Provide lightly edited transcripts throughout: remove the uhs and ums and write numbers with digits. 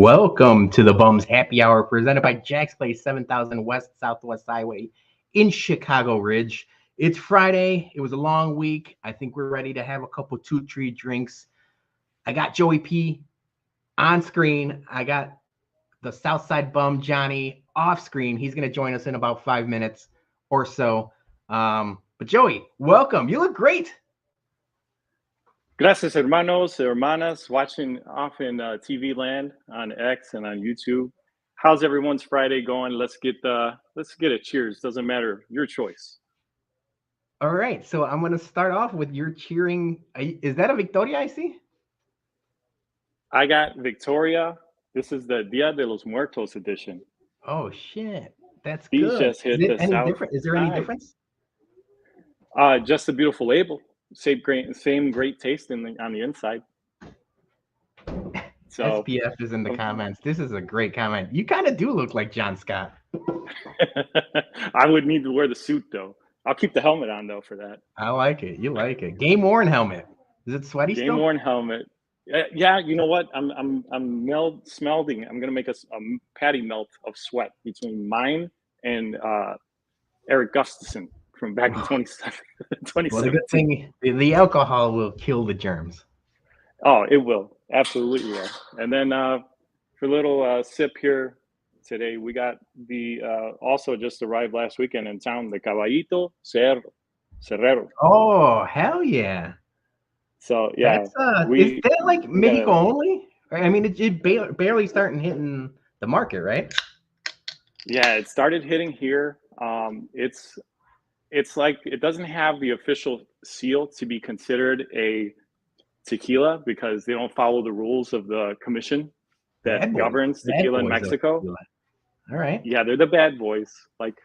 Welcome to the Bums Happy Hour presented by Jack's Place, 7000 West Southwest Highway in Chicago Ridge. It's Friday. It was a long week. I think we're ready to have a couple 2-3 drinks. I got Joey P on screen. I got the Southside Bum Johnny off screen. He's going to join us in about 5 minutes or so. But Joey, welcome. You look great. Gracias, hermanos, hermanas, watching off in TV land on X and on YouTube. How's everyone's Friday going? Let's get a cheers. Doesn't matter, your choice. All right, so I'm going to start off with your cheering. Is that a Victoria I see? I got Victoria. This is the Dia de los Muertos edition. Oh shit, that's These good. just hit the south. Is there any difference? Just a beautiful label. Same great taste on the inside. So SPF is in the comments. This is a great comment. You kind of do look like John Scott. I would need to wear the suit though. I'll keep the helmet on though for that. I like it. You like it. Game worn helmet. Is it sweaty still? Game worn helmet. Yeah, you know what? I'm smelting. I'm gonna make a patty melt of sweat between mine and Eric Gustafson from back in 2017. Well, the good thing, the alcohol will kill the germs. Oh, it will. Absolutely will. And then for a little sip here today, we got the also just arrived last weekend in town, the Caballito Cerrero. Oh, hell yeah. So, yeah. Is that like Mexico only? I mean, it barely starting hitting the market, right? Yeah, it started hitting here. It's like it doesn't have the official seal to be considered a tequila because they don't follow the rules of the commission that governs tequila in Mexico. All right. Yeah, they're the bad boys, like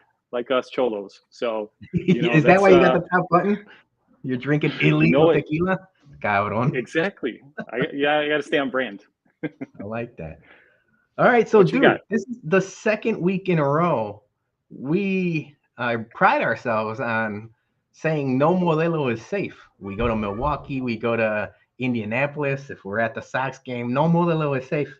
us cholos. So is that why you got the top button? You're drinking illegal tequila? Cabrón. Exactly. I got to stay on brand. I like that. All right, so dude, this is the second week in a row we pride ourselves on saying no Modelo is safe. We go to Milwaukee, we go to Indianapolis. If we're at the Sox game, no Modelo is safe.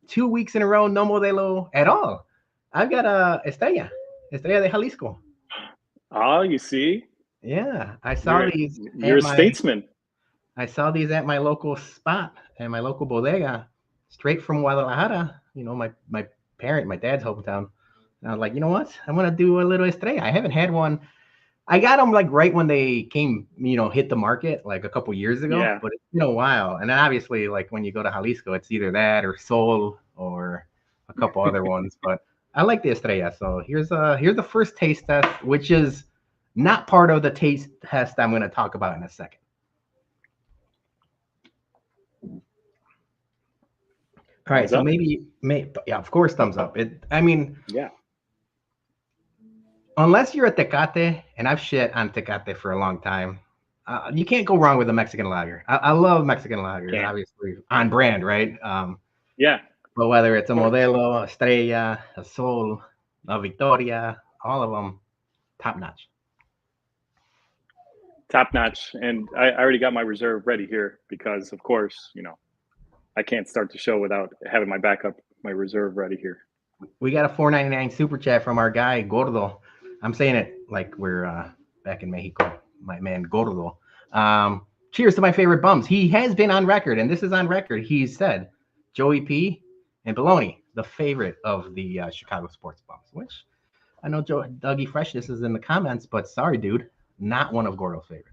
2 weeks in a row, no Modelo at all. I've got Estrella de Jalisco. Oh, you see? Yeah, I saw these. You're a statesman. I saw these at my local spot, at my local bodega, straight from Guadalajara. You know, my dad's hometown. And I was like, you know what? I'm going to do a little Estrella. I haven't had one. I got them like right when they came, hit the market like a couple years ago, but it's been a while. And then obviously like when you go to Jalisco, it's either that or Sol or a couple other ones, but I like the Estrella. So here's the first taste test, which is not part of the taste test I'm going to talk about in a second. All right, so maybe, yeah, of course, thumbs up. Unless you're a Tecate, and I've shit on Tecate for a long time, you can't go wrong with a Mexican lager. I love Mexican lagers, obviously, on brand, right? Yeah. But whether it's a Modelo, a Estrella, a Sol, a Victoria, all of them, top notch. Top notch. And I already got my reserve ready here because, of course, I can't start the show without having my reserve ready here. We got a $4.99 super chat from our guy, Gordo. I'm saying it like we're back in Mexico, my man Gordo. Cheers to my favorite bums. He has been on record, and this is on record. He said Joey P and Bologna, the favorite of the Chicago sports bums, which I know Dougie Freshness is in the comments, but sorry, dude, not one of Gordo's favorites.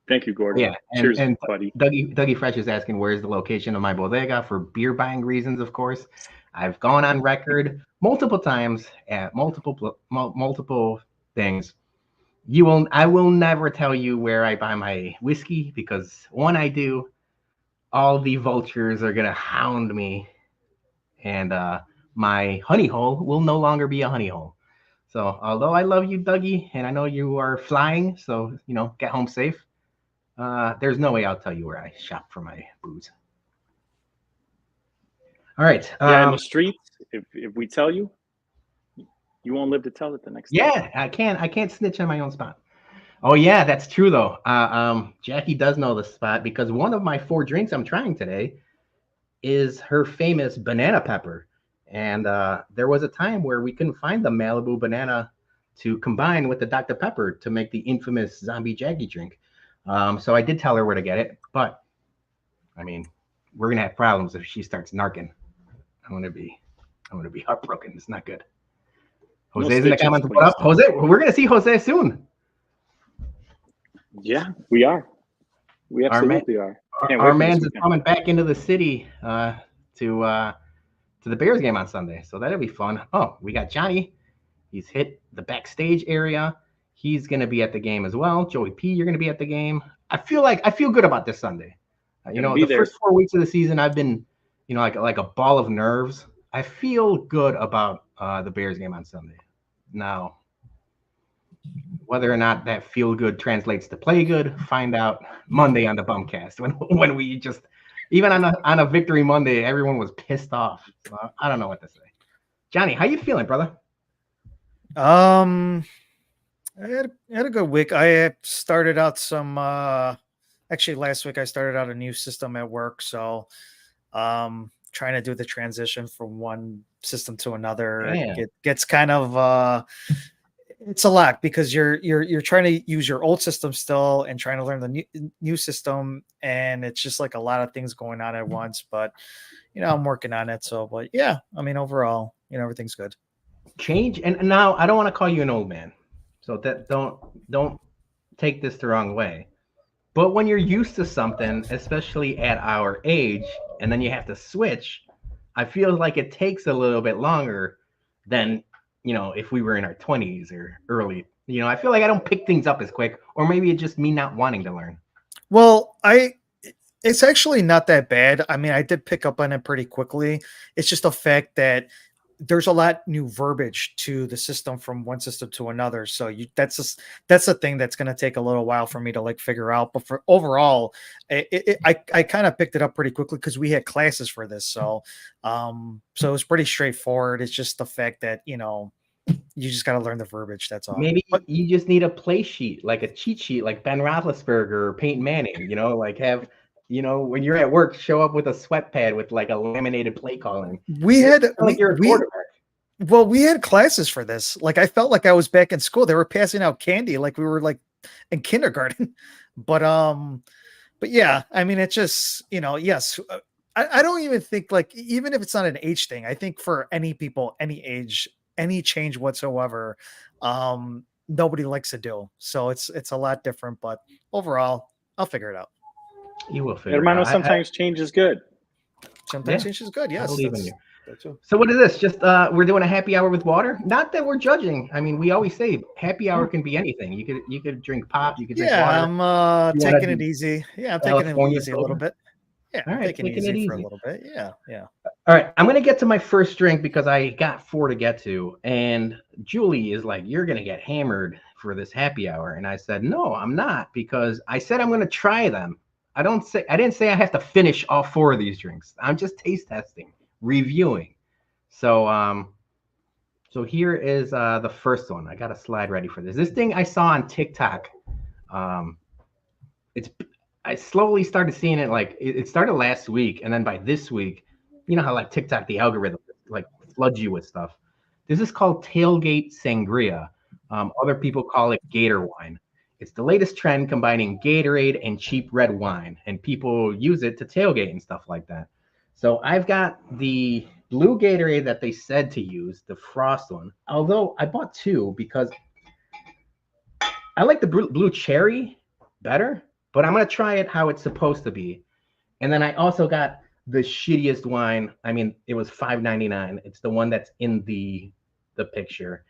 Thank you, Gordon. Yeah, cheers, and buddy. Dougie Fresh is asking where's the location of my bodega for beer buying reasons, of course. I've gone on record multiple times at multiple things. I will never tell you where I buy my whiskey because when I do, all the vultures are gonna hound me, and my honey hole will no longer be a honey hole. So although I love you, Dougie, and I know you are flying, so get home safe. There's no way I'll tell you where I shop for my booze. All right. In the streets, if we tell you, you won't live to tell it the next day. Yeah, I can't snitch on my own spot. Oh yeah, that's true though. Jackie does know the spot because one of my 4 drinks I'm trying today is her famous banana pepper. And there was a time where we couldn't find the Malibu banana to combine with the Dr. Pepper to make the infamous Zombie Jaggy drink. So I did tell her where to get it, but I mean, we're gonna have problems if she starts narking. I'm gonna be heartbroken. It's not good. Jose's in the comments. What up, Jose? We're gonna see Jose soon. Yeah, we are. We absolutely are. Our man's is coming back into the city to the Bears game on Sunday, so that'll be fun. Oh, we got Johnny. He's hit the backstage area. He's gonna be at the game as well. Joey P, you're gonna be at the game. I feel good about this Sunday. The first 4 weeks of the season, I've been, like a ball of nerves. I feel good about the Bears game on Sunday. Now, whether or not that feel good translates to play good, find out Monday on the Bumcast when we just, even on a victory Monday, everyone was pissed off. I don't know what to say. Johnny, how you feeling, brother? I had a good week. I started out some actually last week I started out a new system at work, so trying to do the transition from one system to another. It gets kind of it's a lot because you're trying to use your old system still and trying to learn the new system, and it's just like a lot of things going on at once, but I'm working on it. So, but yeah, I mean, overall, everything's good. Change. And now I don't want to call you an old man, so that don't take this the wrong way. But when you're used to something, especially at our age, and then you have to switch, I feel like it takes a little bit longer than, if we were in our 20s or early. I feel like I don't pick things up as quick, or maybe it's just me not wanting to learn. Well, it's actually not that bad. I mean, I did pick up on it pretty quickly. It's just the fact that there's a lot new verbiage to the system from one system to another. So that's the thing that's going to take a little while for me to figure out. But for overall, I kind of picked it up pretty quickly because we had classes for this. So, so it was pretty straightforward. It's just the fact that, you just got to learn the verbiage. That's all. Maybe you just need a play sheet, like a cheat sheet, like Ben Roethlisberger or Peyton Manning, have, when you're at work, show up with a sweat pad with like a laminated play calling. We had classes for this. I felt like I was back in school. They were passing out candy like we were in kindergarten. But yeah, I mean, it's just, yes. I don't even think even if it's not an age thing, I think for any people, any age, any change whatsoever, nobody likes to do. So it's a lot different, but overall, I'll figure it out. You will figure it out. Sometimes change is good. Sometimes change is good. Yes. I believe in you. So what is this? Just we're doing a happy hour with water. Not that we're judging. I mean, we always say happy hour can be anything. You could drink pop. You could drink water. I'm taking it easy. Yeah, I'm taking it easy a little bit. Yeah, all right, taking it easy for a little bit. Yeah. All right, I'm gonna get to my first drink because I got 4 to get to, and Julie is like, "You're gonna get hammered for this happy hour," and I said, "No, I'm not," because I said I'm gonna try them. I didn't say I have to finish all 4 of these drinks. I'm just taste testing, reviewing. So so here is the first one. I got a slide ready for this. This thing I saw on TikTok. I slowly started seeing it. It started last week, and then by this week, you know how TikTok, the algorithm floods you with stuff. This is called Tailgate Sangria. Other people call it Gator wine. It's the latest trend combining Gatorade and cheap red wine, and people use it to tailgate and stuff like that. So I've got the blue Gatorade that they said to use, the frost one. Although I bought 2 because I like the blue cherry better, but I'm going to try it how it's supposed to be. And then I also got the shittiest wine. I mean, it was $5.99. It's the one that's in the picture.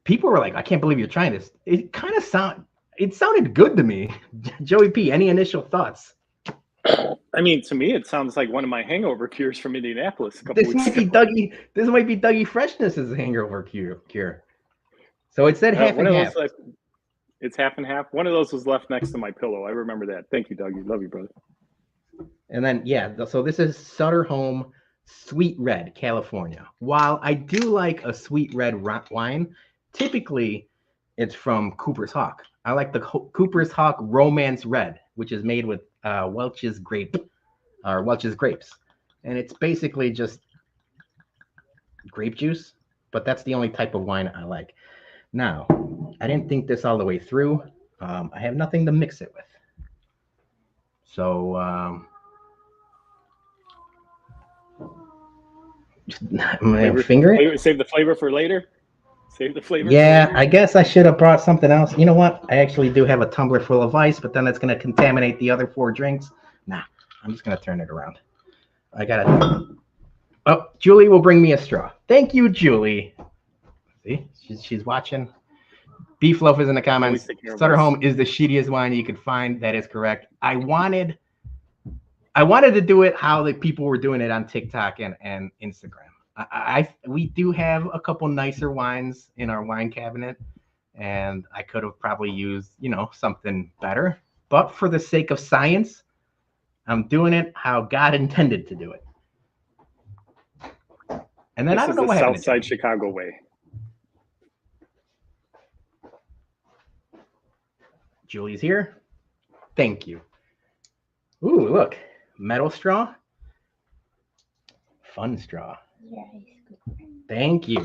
People were like, "I can't believe you're trying this." It kind of sounded good to me. Joey P, any initial thoughts? I mean, to me, it sounds like one of my hangover cures from Indianapolis. This might be Dougie Freshness's hangover cure. So it said half and half. It's half and half. One of those was left next to my pillow. I remember that. Thank you, Dougie. Love you, brother. And then, so this is Sutter Home Sweet Red, California. While I do like a sweet red wine, typically it's from Cooper's Hawk. I like the Cooper's Hawk Romance Red, which is made with Welch's grape or Welch's grapes, and it's basically just grape juice, but that's the only type of wine I like. Now, I didn't think this all the way through. I have nothing to mix it with. So, finger it? Save the flavor for later? Save the flavor Yeah, for later? I guess I should have brought something else. You know what? I actually do have a tumbler full of ice, but then it's going to contaminate the other 4 drinks. Nah, I'm just going to turn it around. I got to... Oh, Julie will bring me a straw. Thank you, Julie. See, she's watching. Beef Loaf is in the comments. Sutter Home is the shittiest wine you could find. That is correct. I wanted to do it how the people were doing it on TikTok and Instagram. We do have a couple nicer wines in our wine cabinet, and I could have probably used, something better. But for the sake of science, I'm doing it how God intended to do it. And then this I don't know what happened. Southside Chicago way. Julie's here. Thank you. Ooh, look. Metal straw. Fun straw. Thank you.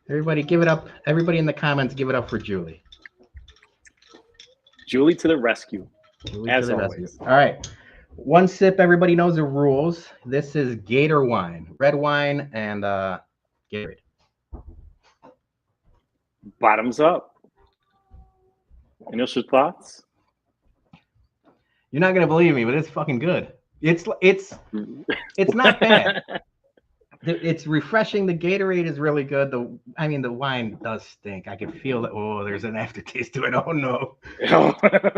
Everybody give it up. Everybody in the comments, give it up for Julie. Julie to the rescue. Julie as to the always. Rescue. All right. 1 sip. Everybody knows the rules. This is Gator wine. Red wine and Gatorade. Bottoms up. Initial thoughts? You're not gonna believe me, but it's fucking good. It's not bad. It's refreshing. The Gatorade is really good. The wine does stink. I can feel that. Oh, there's an aftertaste to it. Oh no.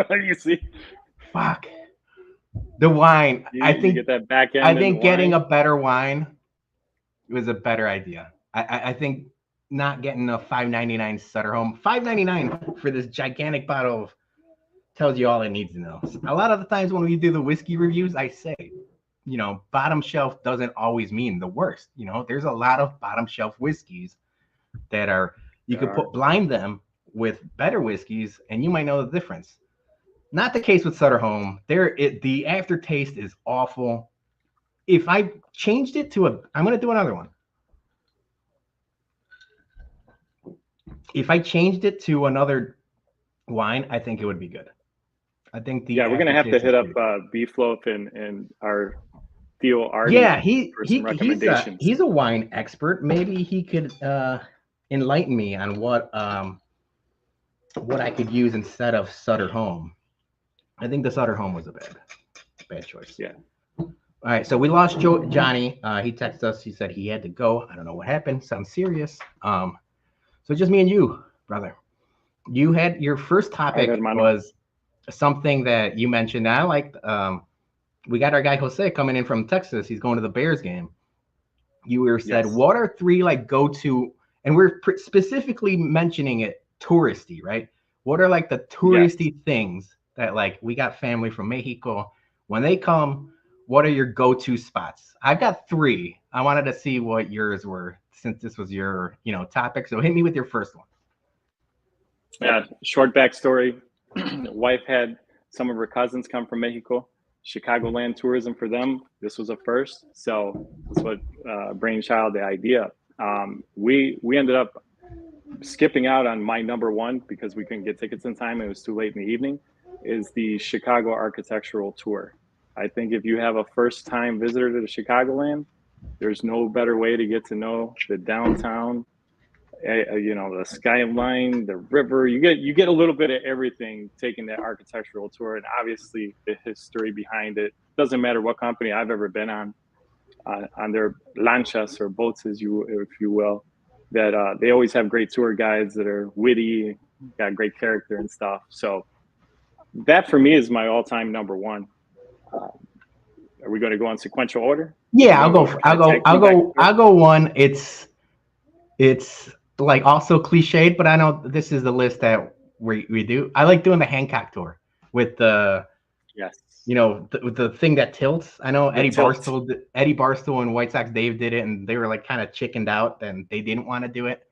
You see? Fuck. The wine. I think get that back end. I think getting a better wine was a better idea. I think not getting a $5.99 Sutter Home. $5.99 for this gigantic bottle of tells you all it needs to know. A lot of the times when we do the whiskey reviews, I say, bottom shelf doesn't always mean the worst. There's a lot of bottom shelf whiskeys that you could blind them with better whiskeys, and you might know the difference. Not the case with Sutter Home. The aftertaste is awful. If I changed it to I'm going to do another one. If I changed it to another wine, I think it would be good. I think we're going to have to hit up Beef Loaf and our Theo Arden. Yeah, he's a wine expert. Maybe he could enlighten me on what I could use instead of Sutter Home. I think the Sutter Home was a bad choice. Yeah. All right, so we lost Johnny. He texted us. He said he had to go. I don't know what happened. Sounds serious. So just me and you, brother. You had your first topic was something that you mentioned. I liked. We got our guy Jose coming in from Texas. He's going to the Bears game. You said, what are 3 go-to, and we're specifically mentioning it touristy, right? What are the touristy things that we got family from Mexico when they come? What are your go-to spots? I've got 3. I wanted to see what yours were since this was your topic. So hit me with your first one. Yeah, short backstory. Wife had some of her cousins come from Mexico. Chicagoland tourism for them. This was a first. So that's what brainchild the idea. We ended up skipping out on my number 1 because we couldn't get tickets in time. It was too late in the evening. Is the Chicago Architectural Tour. I think if you have a first-time visitor to the Chicagoland, there's no better way to get to know the downtown, the skyline, the river. You get a little bit of everything taking that architectural tour, and obviously the history behind it. Doesn't matter what company I've ever been on their lanchas or boats, if you will, that they always have great tour guides that are witty, got great character and stuff. So that for me is my all-time number 1. Are we going to go on sequential order? Yeah, I'll go 1. It's also cliched, but I know this is the list that we do. I like doing the Hancock tour with the the thing that tilts. I know Eddie Barstool and White Sox Dave did it, and they were kind of chickened out, and they didn't want to do it.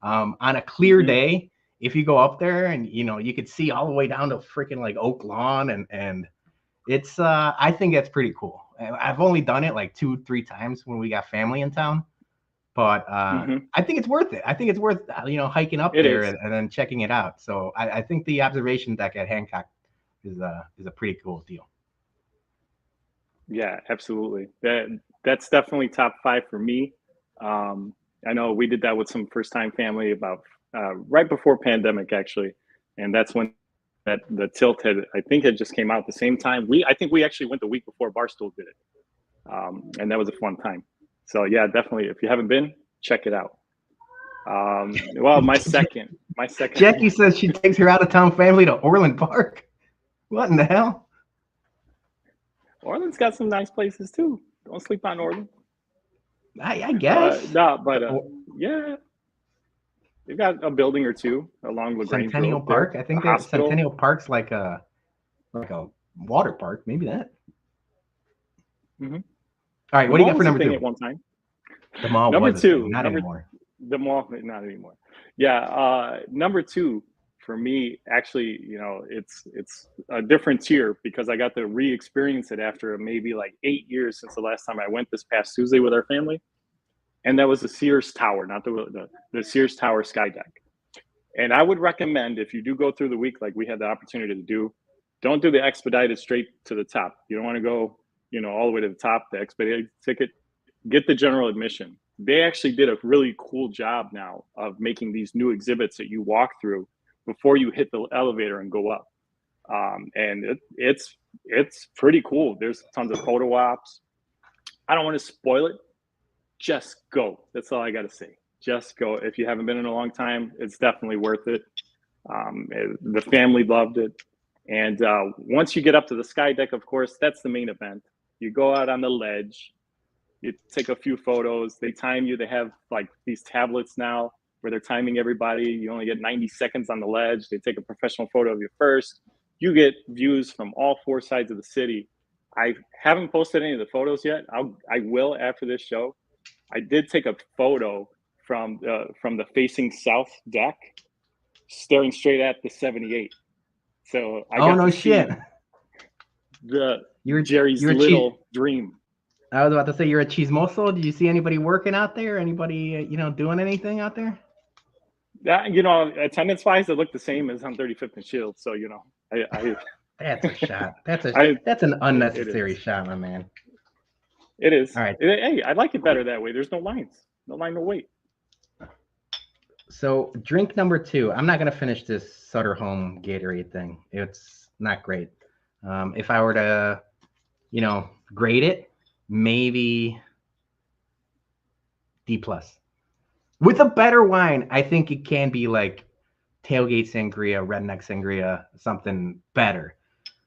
On a clear day, if you go up there and you could see all the way down to freaking Oak Lawn, and It's I think that's pretty cool. I've only done it like 2-3 times when we got family in town, but I think it's worth it. I think it's worth hiking up It there is. and then checking it out. So I think the observation deck at Hancock is a pretty cool deal. Yeah, absolutely. That's definitely top 5 for me. I know we did that with some first time family about right before pandemic actually, and that's when that the tilt had just came out at the same time. I think we actually went the week before Barstool did it, and that was a fun time. So yeah, definitely. If you haven't been, check it out. Well, my second. Jackie says she takes her out of town family to Orland Park. What in the hell? Orland's got some nice places too. Don't sleep on Orland. I guess. No, but yeah, they've got a building or two along the Centennial Park. I think that Centennial Park's like a water park. Maybe that. Mm-hmm. All right, what do you got for number 2? At one time. The mall number was 2, not anymore. The mall, not anymore. Yeah, number 2 for me, actually, it's a different tier because I got to re-experience it after maybe like 8 years since the last time I went this past Tuesday with our family, and that was the Sears Tower, not the Sears Tower Sky Deck. And I would recommend if you do go through the week like we had the opportunity to do, don't do the expedited straight to the top. You don't want to go, all the way to the top. The expedited ticket, get the general admission. They actually did a really cool job now of making these new exhibits that you walk through before you hit the elevator and go up. And it's pretty cool. There's tons of photo ops. I don't want to spoil it. Just go. That's all I got to say. Just go. If you haven't been in a long time, it's definitely worth it. The family loved it. And once you get up to the Sky Deck, of course, that's the main event. You go out on the ledge. You take a few photos. They time you. They have like these tablets now where they're timing everybody. You only get 90 seconds on the ledge. They take a professional photo of you first. You get views from all 4 sides of the city. I haven't posted any of the photos yet. I will after this show. I did take a photo from the facing south deck, staring straight at the 78. So I got no to shit. See Jerry's little dream. I was about to say you're a chismoso. Did you see anybody working out there? Anybody doing anything out there? That attendance wise, it looked the same as on 35th and Shield. So I that's a shot. That's an unnecessary shot, my man. It is. All right. Hey, I like it better that way. There's no lines. No line, no wait. So drink number 2. I'm not gonna finish this Sutter Home Gatorade thing. It's not great. If I were to, grade it, maybe D+. With a better wine, I think it can be like tailgate sangria, redneck sangria, something better.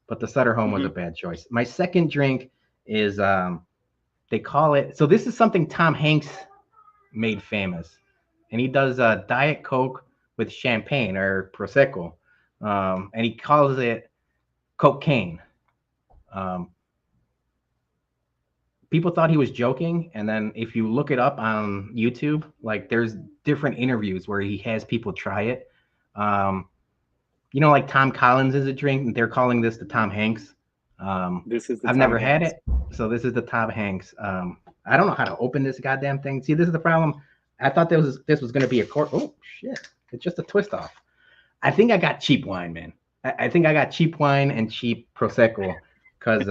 But the Sutter Home was a bad choice. My second drink is they call it. So this is something Tom Hanks made famous, and he does Diet Coke with champagne or Prosecco, and he calls it cocaine. People thought he was joking, and then if you look it up on YouTube, like there's different interviews where he has people try it. Like Tom Collins is a drink, and they're calling this the Tom Hanks. I've never had it, so this is the Tom Hanks. I don't know how to open this goddamn thing. See, this is the problem. I thought this was going to be a cork. Oh shit! It's just a twist off. I think I got cheap wine, man. I think I got cheap wine and cheap Prosecco because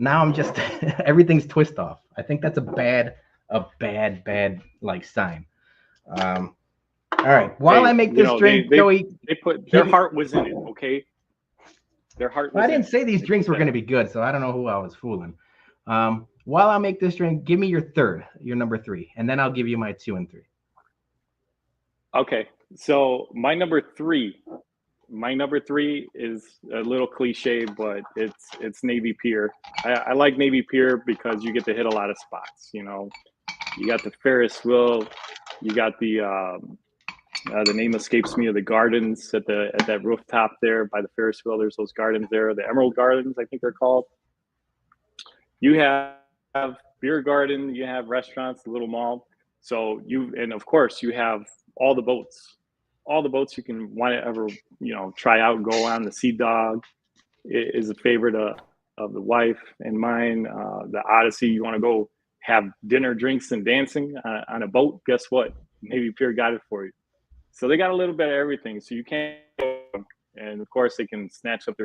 now I'm just everything's twist off. I think that's a bad like sign. All right. While I make this drink, Joey, they put their heart was in it. Okay. Their heart. I didn't say these drinks were going to be good, so I don't know who I was fooling. While I make this drink, give me your number 3, and then I'll give you my 2 and 3. Okay. So my number 3 is a little cliche, but it's Navy Pier. I like Navy Pier because you get to hit a lot of spots. You got the Ferris wheel, you got the name escapes me of the gardens at that rooftop there by the Ferris wheel. There's those gardens there, the Emerald Gardens, I think they're called. You have beer garden, you have restaurants, the little mall. So and of course you have all the boats you can want to ever, try out, go on, the Sea Dog, is a favorite of the wife and mine. The Odyssey, you want to go have dinner, drinks, and dancing on a boat. Guess what? Navy Pier got it for you. So they got a little bit of everything. So you can't, and of course they can snatch up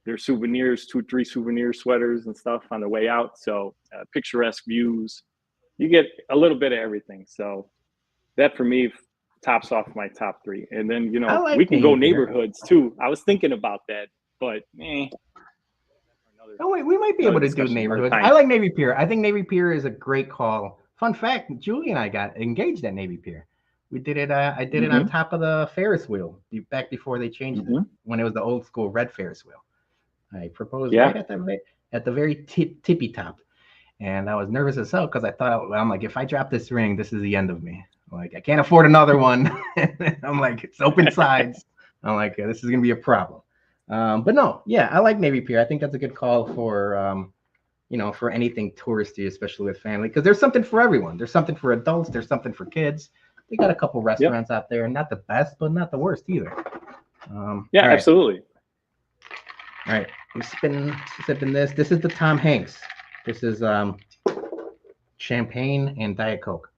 their souvenirs, 2-3 souvenir sweaters and stuff on the way out. So picturesque views. You get a little bit of everything. So that for me tops off my top 3. And then, like we can go Navy Pier. neighborhoods too. I was thinking about that, but Oh wait, we might be able to do neighborhoods. I like Navy Pier. I think Navy Pier is a great call. Fun fact: Julie and I got engaged at Navy Pier. We did it. I did it on top of the Ferris wheel back before they changed it, when it was the old school red Ferris wheel. I proposed right at the very tippy top, and I was nervous as hell because I thought, I'm like, if I drop this ring, this is the end of me. Like, I can't afford another one. I'm like, it's open sides. I'm like, this is gonna be a problem. But no, yeah, I like Navy Pier. I think that's a good call for, for anything touristy, especially with family, because there's something for everyone. There's something for adults. There's something for kids. They got a couple restaurants out there, not the best, but not the worst either. Yeah, right. Absolutely. All right, I'm sipping this. This is the Tom Hanks. This is champagne and Diet Coke.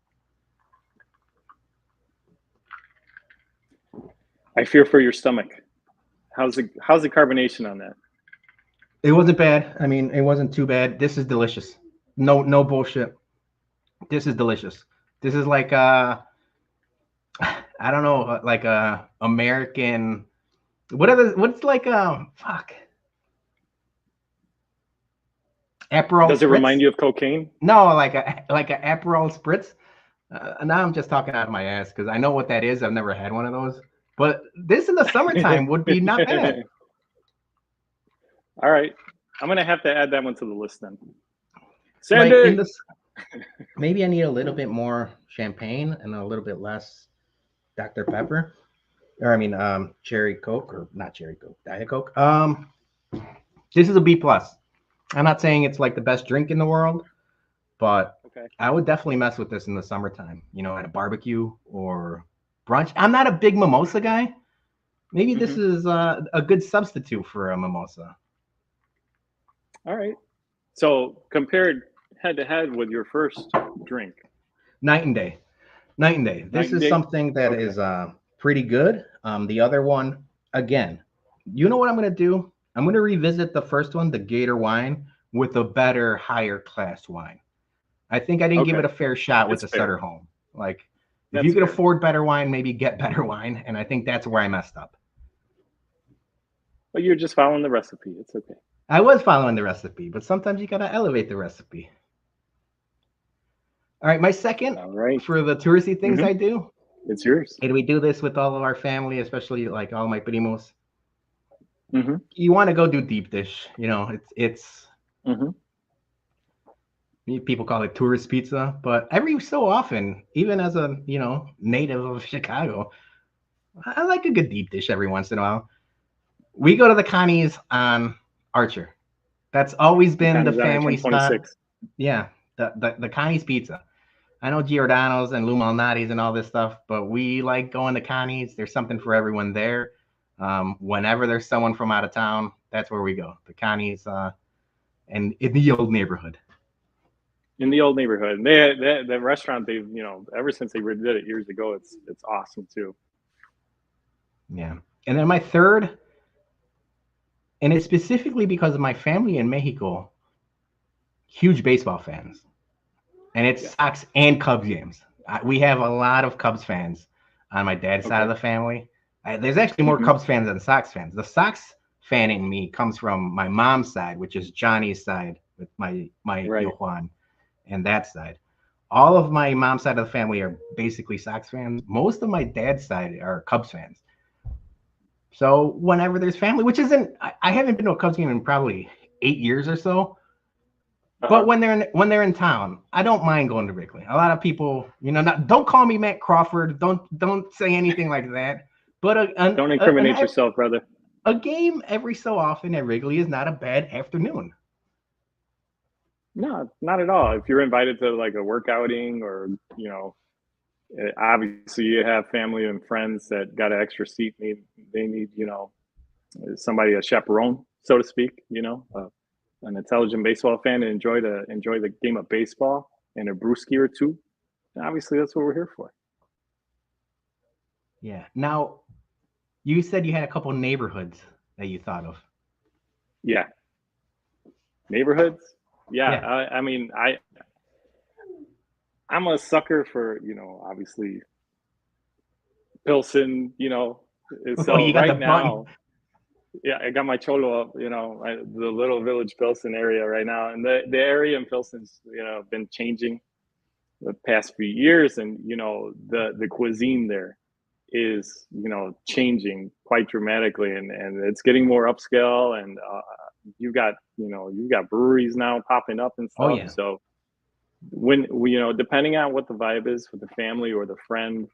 I fear for your stomach. How's the carbonation on that? It wasn't bad. I mean, it wasn't too bad. This is delicious. No bullshit. This is delicious. This is like I don't know, like a American. What's like fuck. Aperol. Does it remind you of cocaine? No, like a Aperol spritz. Now I'm just talking out of my ass because I know what that is. I've never had one of those. But this in the summertime would be not bad. All right. I'm going to have to add that one to the list then. Like maybe I need a little bit more champagne and a little bit less Dr. Pepper. Or I mean cherry Coke, or not cherry Coke, Diet Coke. This is a B+. I'm not saying it's like the best drink in the world, but I would definitely mess with this in the summertime, at a barbecue or brunch. I'm not a big mimosa guy. Maybe this is a good substitute for a mimosa. All right. So compared head to head with your first drink. Night and day. This is something that is pretty good. The other one, again, you know what I'm going to do? I'm going to revisit the first one, the Gator wine, with a better, higher class wine. I think I didn't give it a fair shot with the Sutter Home. Like, if you could afford better wine, maybe get better wine. And I think that's where I messed up. Well, you're just following the recipe. It's okay. I was following the recipe, but sometimes you got to elevate the recipe. All right, my second for the touristy things I do. It's yours. And we do this with all of our family, especially like all my primos. You want to go do deep dish. It's people call it tourist pizza, but every so often, even as a native of Chicago, I like a good deep dish every once in a while. We go to the Connie's on Archer. That's always been the family spot. Yeah, the Connie's pizza. I know Giordano's and Lou Malnati's and all this stuff, but we like going to Connie's. There's something for everyone there. Whenever there's someone from out of town, that's where we go. The Connie's and in the old neighborhood. In the old neighborhood. The restaurant, they've, ever since they redid it years ago, it's awesome too. Yeah. And then my third, and it's specifically because of my family in Mexico, huge baseball fans. And it's Sox and Cubs games. We have a lot of Cubs fans on my dad's side of the family. There's actually more Cubs fans than Sox fans. The Sox fan in me comes from my mom's side, which is Johnny's side with my Juan, and that side. All of my mom's side of the family are basically Sox fans. Most of my dad's side are Cubs fans. So whenever there's family, which isn't, I haven't been to a Cubs game in probably 8 years or so. But when they're in town, I don't mind going to Wrigley. A lot of people, don't call me Matt Crawford. Don't say anything like that. But don't incriminate yourself, brother. A game every so often at Wrigley is not a bad afternoon. No, not at all. If you're invited to like a work outing, or obviously you have family and friends that got an extra seat. They need somebody, a chaperone. so to speak. An intelligent baseball fan and enjoy the game of baseball and a brewski or two. And obviously, that's what we're here for. Yeah. Now, you said you had a couple neighborhoods that you thought of. Yeah. Neighborhoods. Yeah. Yeah. I mean, I'm a sucker for, obviously Pilsen, so you got right the now, yeah, I got my cholo up, the little village Pilsen area right now. And the area in Pilsen's, been changing the past few years. And, the cuisine there is, changing quite dramatically, and it's getting more upscale. And you've got breweries now popping up and stuff. Oh, yeah. So when depending on what the vibe is with the family or the friend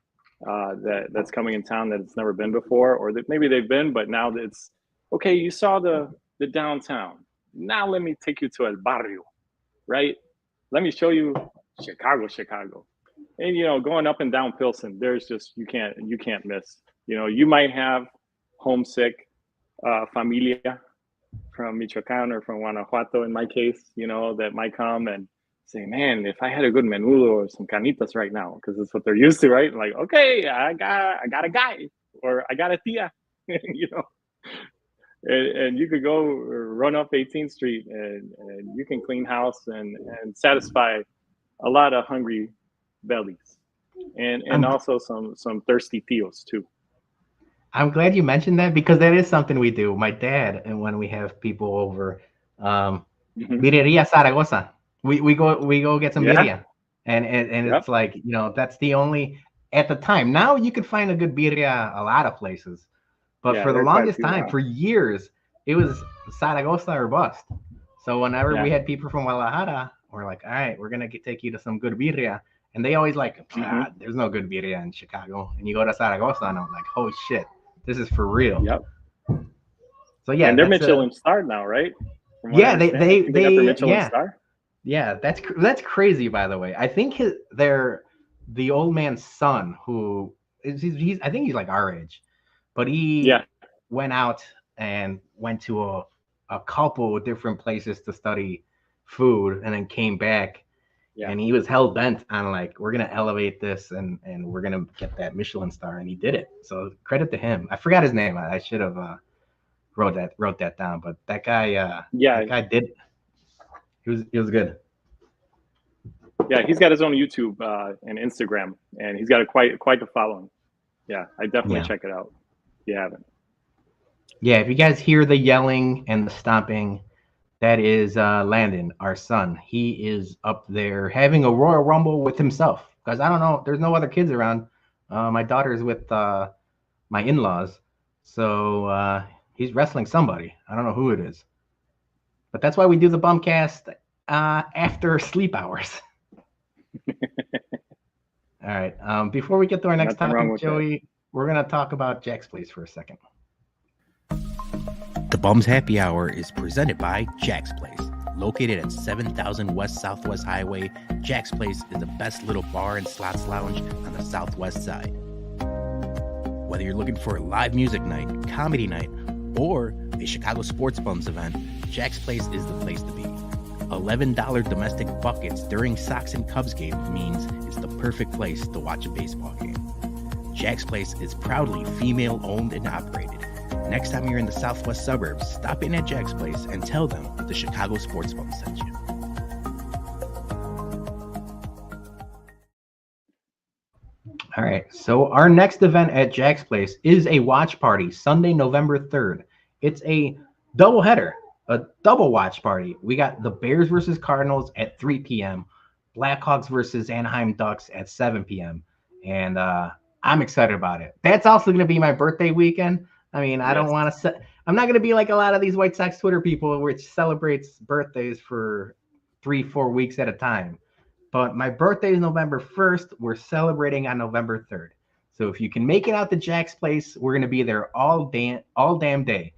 that's coming in town that it's never been before, or that maybe they've been, but now that it's okay, you saw the downtown. Now let me take you to El Barrio, right? Let me show you Chicago. And going up and down Pilsen, there's just you can't miss. You might have homesick familia from Michoacan or from Guanajuato in my case, that might come and say, man, if I had a good menudo or some carnitas right now, because that's what they're used to, right? Like, okay, I got a guy, or I got a tia, and you could go run up 18th Street and you can clean house and satisfy a lot of hungry bellies, and also some thirsty tios too. I'm glad you mentioned that, because that is something we do. My dad, and when we have people over, Birreria Zaragoza. We go get some birria, and it's like, that's the only, at the time. Now you could find a good birria a lot of places, but for the longest time, for years, it was Zaragoza or bust. So whenever we had people from Guadalajara, we're like, all right, we're gonna take you to some good birria, and they always like, there's no good birria in Chicago, and you go to Zaragoza, and I'm like, oh shit, this is for real. Yep. So yeah, and they're Michelin starred now, right? Yeah, they got their Michelin star. Yeah, that's crazy, by the way. I think the old man's son, who he's I think he's like our age, but he went out and went to a couple of different places to study food, and then came back, and he was hell bent on like, we're gonna elevate this and we're gonna get that Michelin star, and he did it. So credit to him. I forgot his name. I should have wrote that down, but that guy that guy did. He was good. Yeah, he's got his own YouTube and Instagram, and he's got quite the following. Yeah, I definitely check it out if you haven't. Yeah, if you guys hear the yelling and the stomping, that is Landon, our son. He is up there having a Royal Rumble with himself, because I don't know, there's no other kids around. My daughter's with my in-laws, so he's wrestling somebody. I don't know who it is. But that's why we do the Bumcast after sleep hours. All right. Before we get to our next topic, Joey, we're going to talk about Jack's Place for a second. The Bum's Happy Hour is presented by Jack's Place. Located at 7000 West Southwest Highway, Jack's Place is the best little bar and slots lounge on the southwest side. Whether you're looking for a live music night, comedy night, or a Chicago Sports Bums event, Jack's Place is the place to be. $11 domestic buckets during Sox and Cubs game means it's the perfect place to watch a baseball game. Jack's Place is proudly female-owned and operated. Next time you're in the southwest suburbs, stop in at Jack's Place and tell them the Chicago Sports Bums sent you. All right, so our next event at Jack's Place is a watch party, Sunday, November 3rd. It's a doubleheader, a double watch party. We got the Bears versus Cardinals at 3 p.m., Blackhawks versus Anaheim Ducks at 7 p.m., and I'm excited about it. That's also going to be my birthday weekend. I mean, I don't want to I'm not going to be like a lot of these White Sox Twitter people, which celebrates birthdays for 3-4 weeks at a time. But my birthday is November 1st. We're celebrating on November 3rd. So if you can make it out to Jack's Place, we're going to be there all damn day.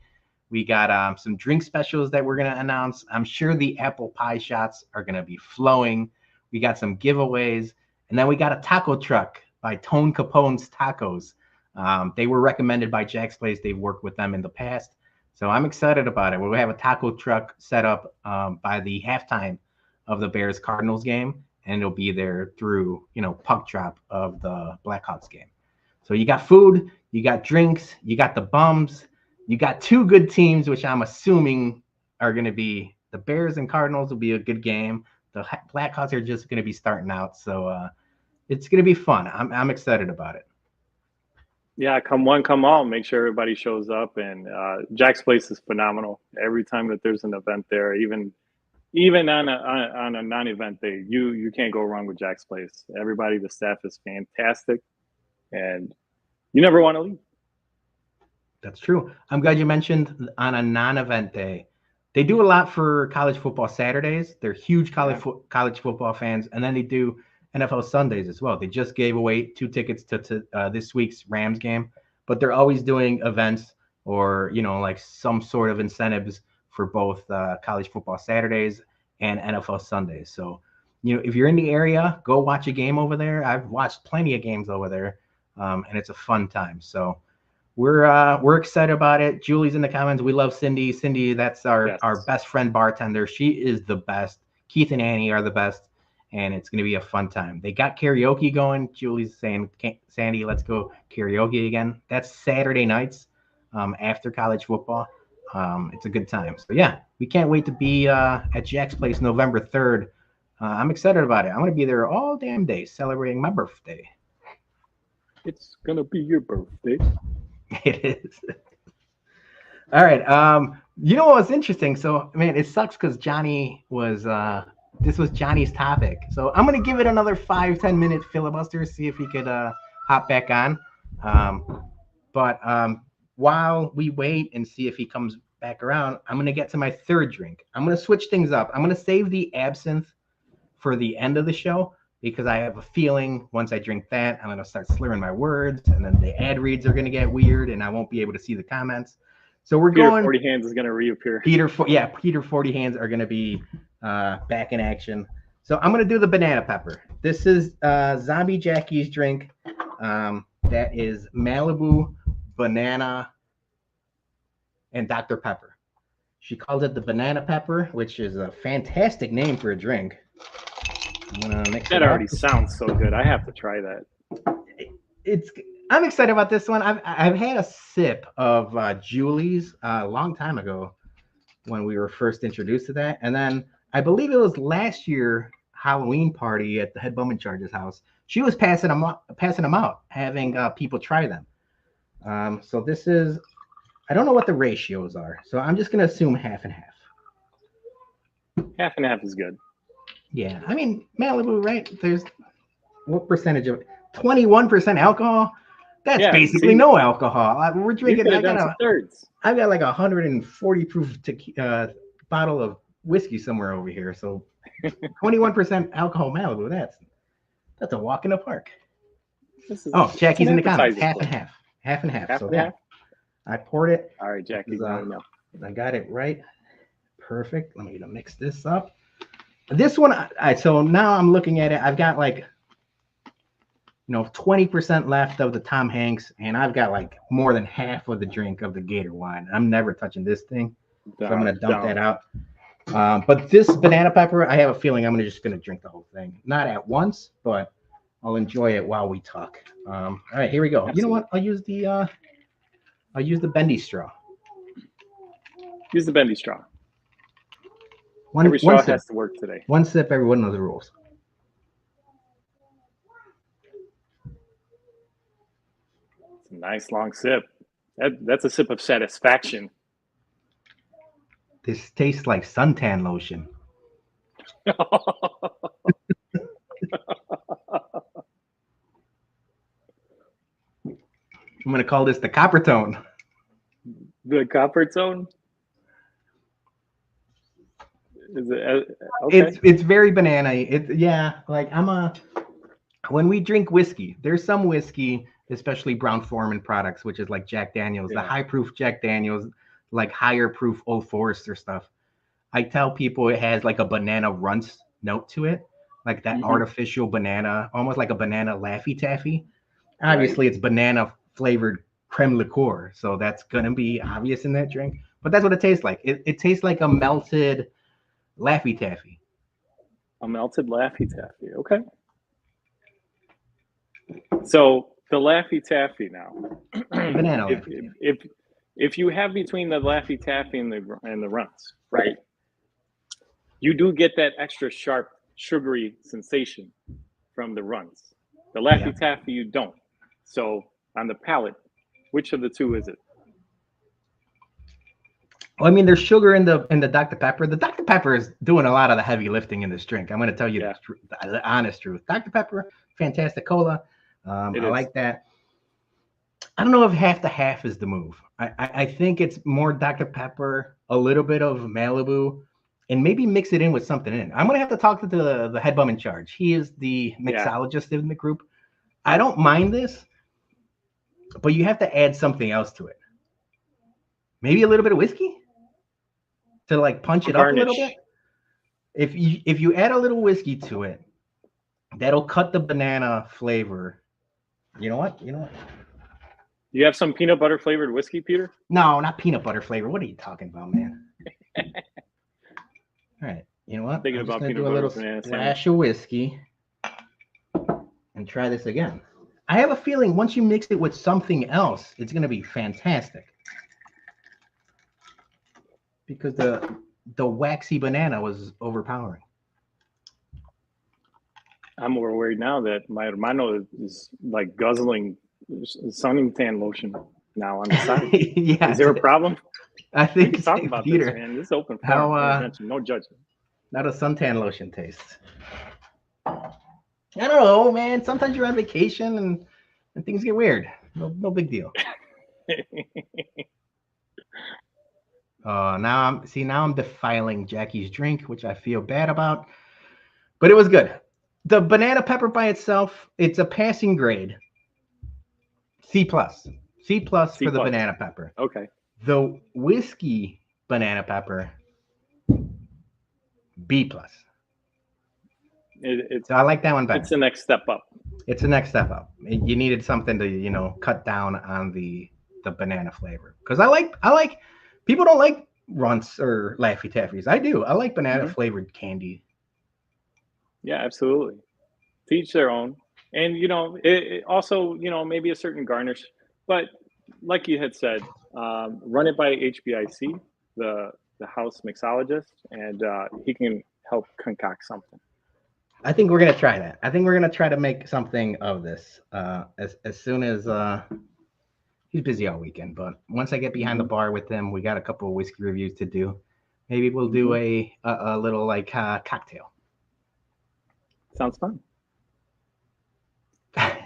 We got some drink specials that we're going to announce. I'm sure the apple pie shots are going to be flowing. We got some giveaways. And then we got a taco truck by Tone Capone's Tacos. They were recommended by Jack's Place. They've worked with them in the past. So I'm excited about it. We'll have a taco truck set up by the halftime of the Bears Cardinals game, and it'll be there through, puck drop of the Blackhawks game. So you got food, you got drinks, you got the bums, you got two good teams, which I'm assuming are going to be the Bears and Cardinals will be a good game. The Blackhawks are just going to be starting out. So it's going to be fun. I'm excited about it. Yeah, come one, come all. Make sure everybody shows up. And Jack's Place is phenomenal. Every time that there's an event there, even on a non-event day, you can't go wrong with Jack's Place. Everybody, the staff is fantastic, and you never want to leave. That's true. I'm glad you mentioned on a non-event day. They do a lot for college football Saturdays. They're huge college football fans, and then they do NFL Sundays as well. They just gave away 2 tickets to this week's Rams game, but they're always doing events or, like some sort of incentives for both college football Saturdays and NFL Sundays. So, if you're in the area, go watch a game over there. I've watched plenty of games over there, and it's a fun time. So we're excited about it. Julie's in the comments. We love Cindy. Cindy, that's our best friend bartender. She is the best. Keith and Annie are the best. And it's going to be a fun time. They got karaoke going. Julie's saying, Sandy, let's go karaoke again. That's Saturday nights after college football. It's a good time. So, yeah, we can't wait to be at Jack's Place November 3rd. I'm excited about it. I'm going to be there all damn day celebrating my birthday. It's going to be your birthday. It is. All right. You know what's interesting? So, man, it sucks because Johnny was this was Johnny's topic. So I'm going to give it another 5-10 minute filibuster, see if he could hop back on. But while we wait and see if he comes back around, I'm going to get to my third drink. I'm going to switch things up. I'm going to save the absinthe for the end of the show because I have a feeling once I drink that, I'm going to start slurring my words, and then the ad reads are going to get weird, and I won't be able to see the comments. So we're Peter going. 40 Hands is going to reappear. Peter 40 Hands are going to be back in action. So I'm going to do the banana pepper. This is Zombie Jackie's drink. That is Malibu, banana, and Dr. Pepper. She calls it the banana pepper, which is a fantastic name for a drink. I'm gonna mix that already sounds so good. I have to try that. I'm excited about this one. I've had a sip of Julie's a long time ago when we were first introduced to that, and then I believe it was last year Halloween party at the head bum in charge's house. She was passing them out, having people try them. So this is, I don't know what the ratios are, so I'm just gonna assume half and half. Half and half is good. Yeah, I mean Malibu, right? There's what percentage of it? 21% alcohol. That's basically no alcohol. We're drinking. I've got like 140 proof bottle of whiskey somewhere over here. So 21% alcohol Malibu. That's a walk in the park. Jackie's in the comments. Half and half. Half and half. Half and half. I poured it. All right, Jackie. I got it right. Perfect. Let me mix this up. This one, so now I'm looking at it. I've got like 20% left of the Tom Hanks, and I've got like more than half of the drink of the Gator wine. I'm never touching this thing, so I'm gonna dump that out. But this banana pepper, I have a feeling I'm just gonna drink the whole thing, not at once, but I'll enjoy it while we talk. All right, here we go. Absolutely. You know what? I'll use the bendy straw. Use the bendy straw. Every straw has to work today. One sip, everyone knows the rules. It's a nice long sip. That's a sip of satisfaction. This tastes like suntan lotion. I'm going to call this the copper tone. The copper tone? Is it okay? It's very banana-y. When we drink whiskey, there's some whiskey, especially Brown-Forman products, which is like Jack Daniels, the high proof Jack Daniels, like higher proof Old Forester stuff. I tell people it has like a banana runts note to it, like that artificial banana, almost like a banana Laffy Taffy. Obviously, it's banana flavored creme liqueur, so that's gonna be obvious in that drink. but that's what it tastes like. It tastes like a melted Laffy Taffy. A melted Laffy Taffy. Okay. So the Laffy Taffy now. Banana Laffy Taffy. If you have between the Laffy Taffy and the Runts, right? You do get that extra sharp, sugary sensation from the Runts. The Laffy Taffy, you don't. So on the palate, which of the two is it? Well, I mean, there's sugar in the Dr. Pepper. The Dr. Pepper is doing a lot of the heavy lifting in this drink. I'm going to tell you the honest truth. Dr. Pepper, fantastic cola. I like that. I don't know if half to half is the move. I think it's more Dr. Pepper, a little bit of Malibu, and maybe mix it in with something in. I'm going to have to talk to the head bum in charge. He is the mixologist in the group. I don't mind this, but you have to add something else to it. Maybe a little bit of whiskey to like punch it up a little bit. If you add a little whiskey to it, that'll cut the banana flavor. You know what? You have some peanut butter flavored whiskey, Peter? No, not peanut butter flavor. What are you talking about, man? All right. You know what? Thinking I'm about just peanut do a butter little splash of whiskey and try this again. I have a feeling once you mix it with something else, it's going to be fantastic. Because the waxy banana was overpowering. I'm more worried now that my hermano is like guzzling suntan lotion now on the side. Yeah. Is there a problem? I think we can talk about Peter, this, man. This is open forum. No judgment. Not a suntan lotion taste. I don't know, man. Sometimes you're on vacation and things get weird. No big deal. Now I'm defiling Jackie's drink, which I feel bad about. But it was good. The banana pepper by itself, it's a passing grade. C+. C+ for the banana pepper. Okay. The whiskey banana pepper, B+. So I like that one better. It's the next step up. It's the next step up. You needed something to, cut down on the banana flavor. Because I like people don't like Runts or Laffy Taffies. I do. I like banana flavored candy. Yeah, absolutely. To each their own. And, it also, maybe a certain garnish. But like you had said, run it by HBIC, the house mixologist, and he can help concoct something. I think we're going to try that. I think we're going to try to make something of this as soon as he's busy all weekend. But once I get behind the bar with him, we got a couple of whiskey reviews to do. Maybe we'll do a little cocktail. Sounds fun.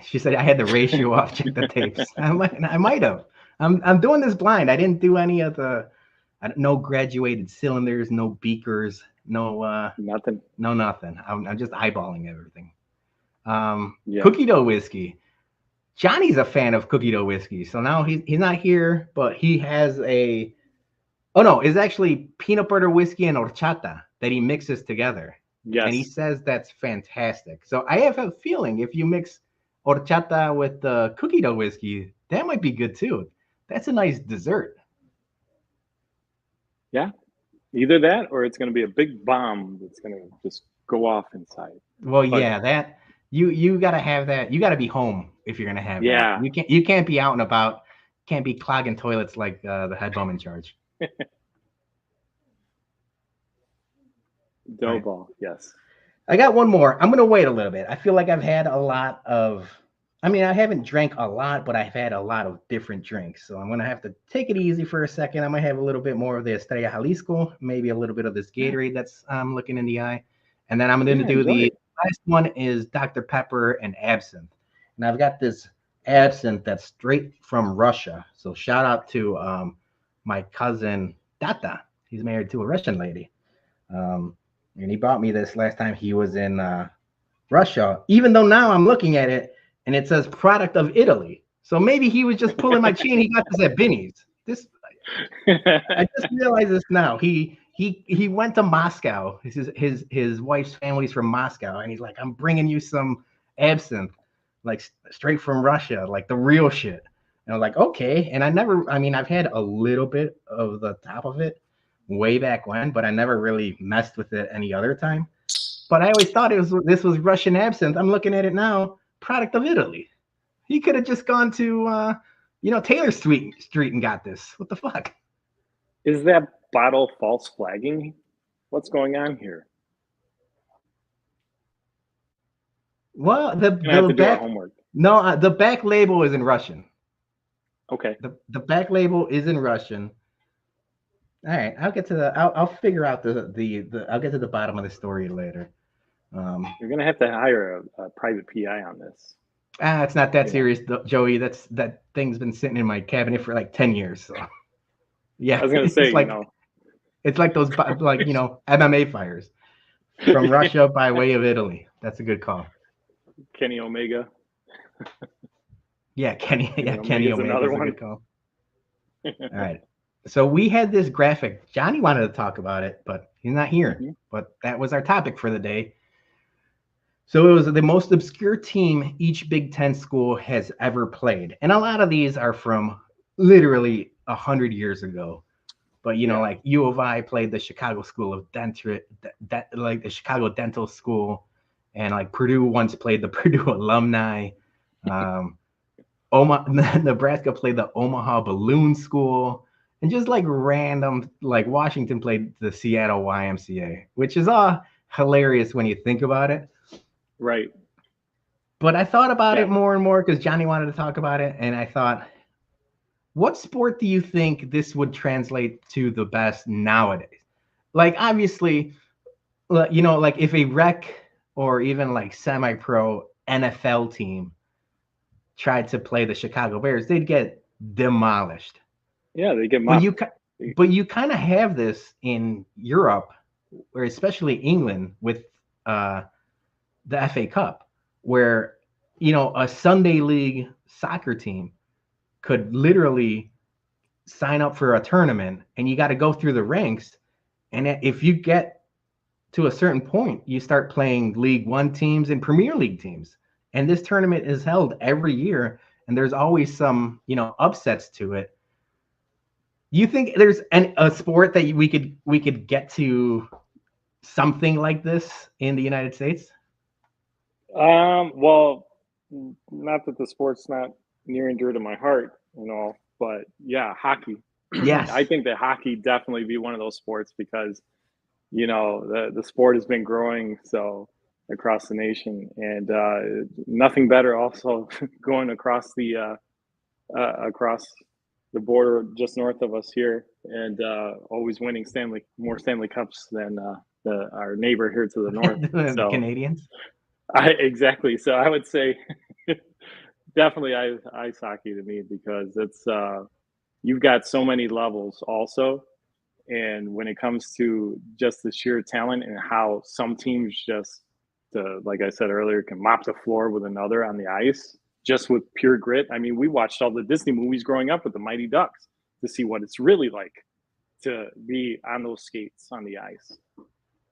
She said I had the ratio off. Check the tapes. I might have. I'm doing this blind. I didn't do any of the no graduated cylinders, no beakers, no nothing. No nothing. I'm just eyeballing everything. Cookie dough whiskey. Johnny's a fan of cookie dough whiskey, so now he's not here, but he has it's actually peanut butter whiskey and horchata that he mixes together. Yes. And he says that's fantastic. So I have a feeling if you mix horchata with the cookie dough whiskey, that might be good too. That's a nice dessert. Yeah. Either that or it's going to be a big bomb that's going to just go off inside. Well, that you got to have that. You got to be home if you're going to have that. You can't be out and about. Can't be clogging toilets like the head bum in charge. Dough ball, yes. I got one more. I'm going to wait a little bit. I feel like I've had a lot of, I haven't drank a lot, but I've had a lot of different drinks. So I'm going to have to take it easy for a second. I might have a little bit more of the Estrella Jalisco, maybe a little bit of this Gatorade that's looking in the eye. And then I'm going to do the last one is Dr. Pepper and absinthe. And I've got this absinthe that's straight from Russia. So shout out to my cousin Tata. He's married to a Russian lady. And he bought me this last time he was in Russia, even though now I'm looking at it and it says product of Italy. So maybe he was just pulling my chain. He got this at Binny's. I just realized this now. He went to Moscow. His wife's family's from Moscow. And he's like, I'm bringing you some absinthe, like straight from Russia, like the real shit. And I was like, okay. And I've had a little bit of the top of it way back when, but I never really messed with it any other time. But I always thought this was Russian absinthe. I'm looking at it now, product of Italy. He could have just gone to, Taylor Street and got this. What the fuck? Is that bottle false flagging? What's going on here? Well, I have to do our homework. No, the back label is in Russian. Okay. The back label is in Russian. All right, I'll get to I'll figure out I'll get to the bottom of the story later. You're gonna have to hire a private PI on this. It's not that serious, Joey. That thing's been sitting in my cabinet for like 10 years. So yeah, I was gonna say, it's like those MMA fighters from Russia by way of Italy. That's a good call. Kenny Omega. Yeah, Kenny Omega another is a one. good call. All right. So we had this graphic. Johnny wanted to talk about it, but he's not here. Mhm. But that was our topic for the day. So it was the most obscure team each Big Ten school has ever played. And a lot of these are from literally 100 years ago. But, like U of I played the Chicago School of Dentistry, like the Chicago Dental School. And like Purdue once played the Purdue Alumni. Nebraska played the Omaha Balloon School. And just like random, like Washington played the Seattle YMCA, which is all hilarious when you think about it. Right. But I thought about it more and more because Johnny wanted to talk about it. And I thought, what sport do you think this would translate to the best nowadays? Like, obviously, like if a rec or even like semi-pro NFL team tried to play the Chicago Bears, they'd get demolished. Yeah, they get mocked. But you kind of have this in Europe, or especially England with the FA Cup, where a Sunday league soccer team could literally sign up for a tournament, and you got to go through the ranks. And if you get to a certain point, you start playing League One teams and Premier League teams. And this tournament is held every year, and there's always some upsets to it. You think there's a sport that we could get to something like this in the United States? Well, not that the sport's not near and dear to my heart, but yeah, hockey. Yes. I think that hockey definitely be one of those sports because, the sport has been growing so across the nation, and nothing better also going across the border just north of us here, and always winning more Stanley Cups than our neighbor here to the north. The Canadians. Exactly. So I would say definitely ice hockey to me because it's you've got so many levels also, and when it comes to just the sheer talent and how some teams just like I said earlier can mop the floor with another on the ice just with pure grit. I mean, we watched all the Disney movies growing up with the Mighty Ducks to see what it's really like to be on those skates on the ice.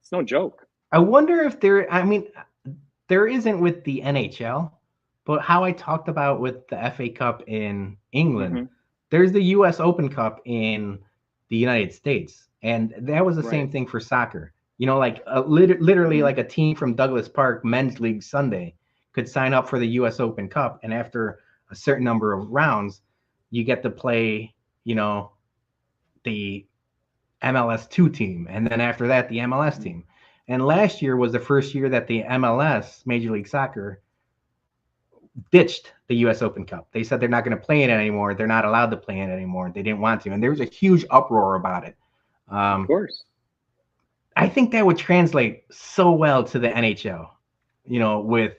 It's no joke. I wonder if there isn't with the NHL, but how I talked about with the FA Cup in England, there's the US Open Cup in the United States. And that was the same thing for soccer. Literally like a team from Douglas Park, Men's League Sunday, could sign up for the US Open Cup. And after a certain number of rounds, you get to play, the MLS 2 team. And then after that, the MLS team. And last year was the first year that the MLS, Major League Soccer, ditched the US Open Cup. They said they're not going to play in it anymore. They're not allowed to play in it anymore. They didn't want to. And there was a huge uproar about it. Of course. I think that would translate so well to the NHL, with,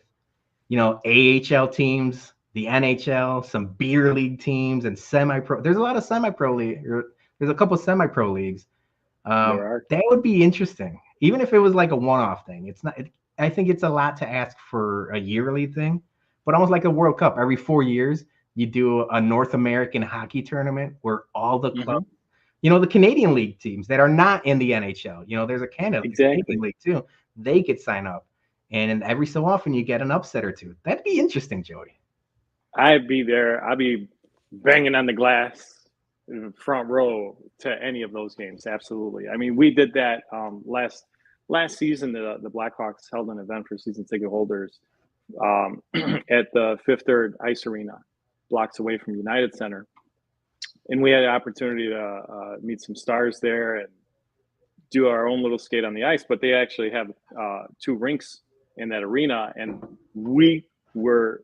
AHL teams, the NHL, some beer league teams, and semi-pro. There's a lot of semi-pro league. There's a couple of semi-pro leagues. That would be interesting, even if it was like a one-off thing. It's not. I think it's a lot to ask for a yearly thing, but almost like a World Cup. Every 4 years, you do a North American hockey tournament where all the clubs, the Canadian league teams that are not in the NHL. There's a Canadian league too. They could sign up, and every so often you get an upset or two. That'd be interesting, Joey. I'd be there. I'd be banging on the glass in the front row to any of those games. Absolutely. I mean, we did that last season. The Blackhawks held an event for season ticket holders at the Fifth Third Ice Arena, blocks away from United Center. And we had the opportunity to meet some stars there and do our own little skate on the ice. But they actually have 2 rinks in that arena, and we were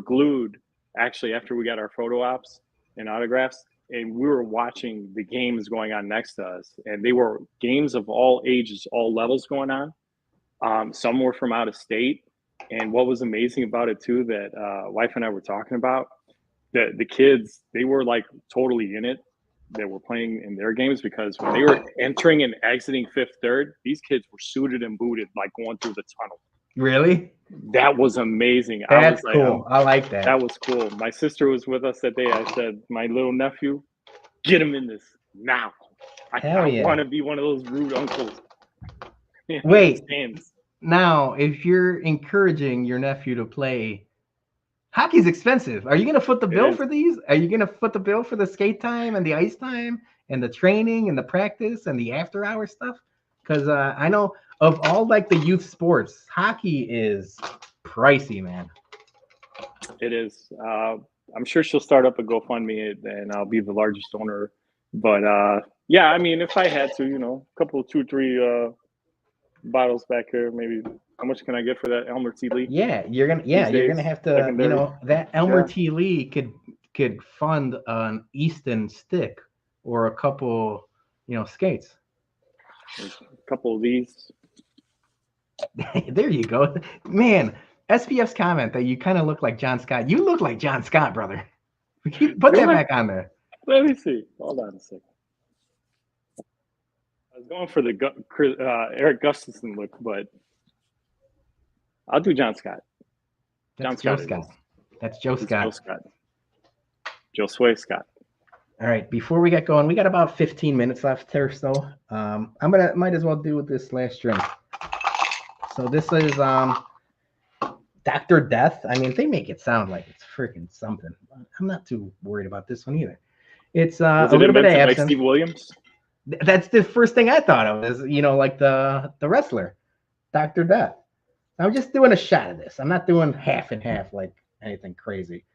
glued actually after we got our photo ops and autographs, and we were watching the games going on next to us, and they were games of all ages, all levels going on. Some were from out of state, and what was amazing about it too, that wife and I were talking about, the kids, they were like totally in it. They were playing in their games, because when they were entering and exiting Fifth Third, these kids were suited and booted, like going through the tunnel. Really? That was amazing. That's cool. I like that. That was cool. My sister was with us that day. I said, my little nephew, get him in this now. I want to be one of those rude uncles. Wait, now, if you're encouraging your nephew to play, hockey's expensive. Are you going to foot the bill for these? Are you going to foot the bill for the skate time and the ice time and the training and the practice and the after hour stuff? Because I know of all like the youth sports, hockey is pricey, man. It is. I'm sure she'll start up a GoFundMe, and I'll be the largest donor. But yeah, I mean, if I had to, a couple, 2, 3 bottles back here, maybe. How much can I get for that Elmer T. Lee? Yeah, you're gonna have to, secondary. That Elmer T. Lee could fund an Easton stick or a couple, skates. A couple of these. There you go, man. SPF's comment that you kind of look like John Scott. You look like John Scott, brother. Put that back on there. Let me see. Hold on a second. I was going for the Eric Gustafson look, but I'll do John Scott. That's Joe Scott. That's Joe Scott. Joe Scott. Joe Sway Scott. All right. Before we get going, we got about 15 minutes left or so. Might as well do with this last drink. So this is Dr. Death. I mean, they make it sound like it's freaking something. I'm not too worried about this one either. It's a little bit of absinthe. Like Steve Williams? That's the first thing I thought of is, like the wrestler, Dr. Death. I'm just doing a shot of this. I'm not doing half and half like anything crazy.